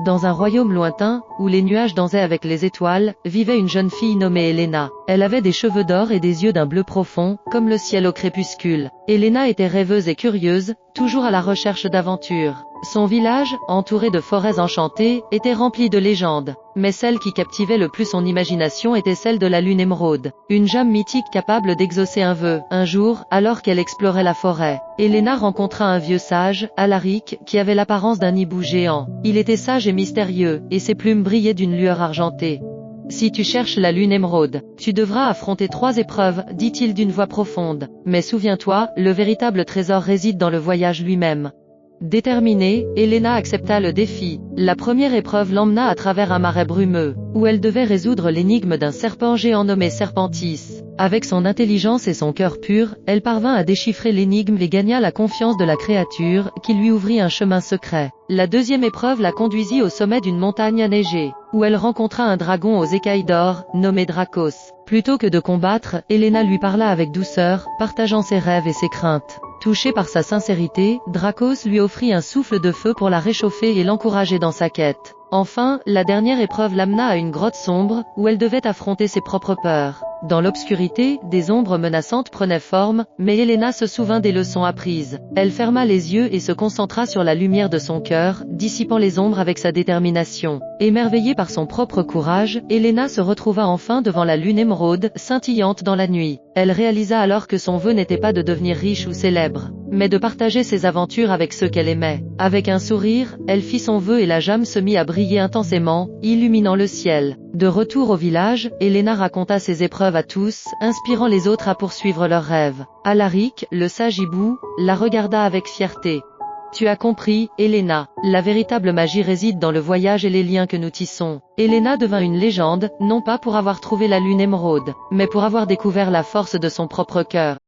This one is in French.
Dans un royaume lointain, où les nuages dansaient avec les étoiles, vivait une jeune fille nommée Helena. Elle avait des cheveux d'or et des yeux d'un bleu profond, comme le ciel au crépuscule. Helena était rêveuse et curieuse, toujours à la recherche d'aventures. Son village, entouré de forêts enchantées, était rempli de légendes. Mais celle qui captivait le plus son imagination était celle de la lune émeraude. Une gemme mythique capable d'exaucer un vœu. Un jour, alors qu'elle explorait la forêt, Helena rencontra un vieux sage, Alaric, qui avait l'apparence d'un hibou géant. Il était sage et mystérieux, et ses plumes brillaient d'une lueur argentée. Si tu cherches la lune émeraude, tu devras affronter 3 épreuves, dit-il d'une voix profonde. Mais souviens-toi, le véritable trésor réside dans le voyage lui-même. Déterminée, Helena accepta le défi. La première épreuve l'emmena à travers un marais brumeux, où elle devait résoudre l'énigme d'un serpent géant nommé Serpentis. Avec son intelligence et son cœur pur, elle parvint à déchiffrer l'énigme et gagna la confiance de la créature, qui lui ouvrit un chemin secret. La deuxième épreuve la conduisit au sommet d'une montagne enneigée, où elle rencontra un dragon aux écailles d'or, nommé Dracos. Plutôt que de combattre, Helena lui parla avec douceur, partageant ses rêves et ses craintes. Touché par sa sincérité, Dracos lui offrit un souffle de feu pour la réchauffer et l'encourager dans sa quête. Enfin, la dernière épreuve l'amena à une grotte sombre, où elle devait affronter ses propres peurs. Dans l'obscurité, des ombres menaçantes prenaient forme, mais Helena se souvint des leçons apprises. Elle ferma les yeux et se concentra sur la lumière de son cœur, dissipant les ombres avec sa détermination. Émerveillée par son propre courage, Helena se retrouva enfin devant la lune émeraude, scintillante dans la nuit. Elle réalisa alors que son vœu n'était pas de devenir riche ou célèbre, mais de partager ses aventures avec ceux qu'elle aimait. Avec un sourire, elle fit son vœu et la gemme se mit à briller intensément, illuminant le ciel. De retour au village, Helena raconta ses épreuves à tous, inspirant les autres à poursuivre leurs rêves. Alaric, le sage hibou, la regarda avec fierté. Tu as compris, Helena. La véritable magie réside dans le voyage et les liens que nous tissons. Helena devint une légende, non pas pour avoir trouvé la lune émeraude, mais pour avoir découvert la force de son propre cœur.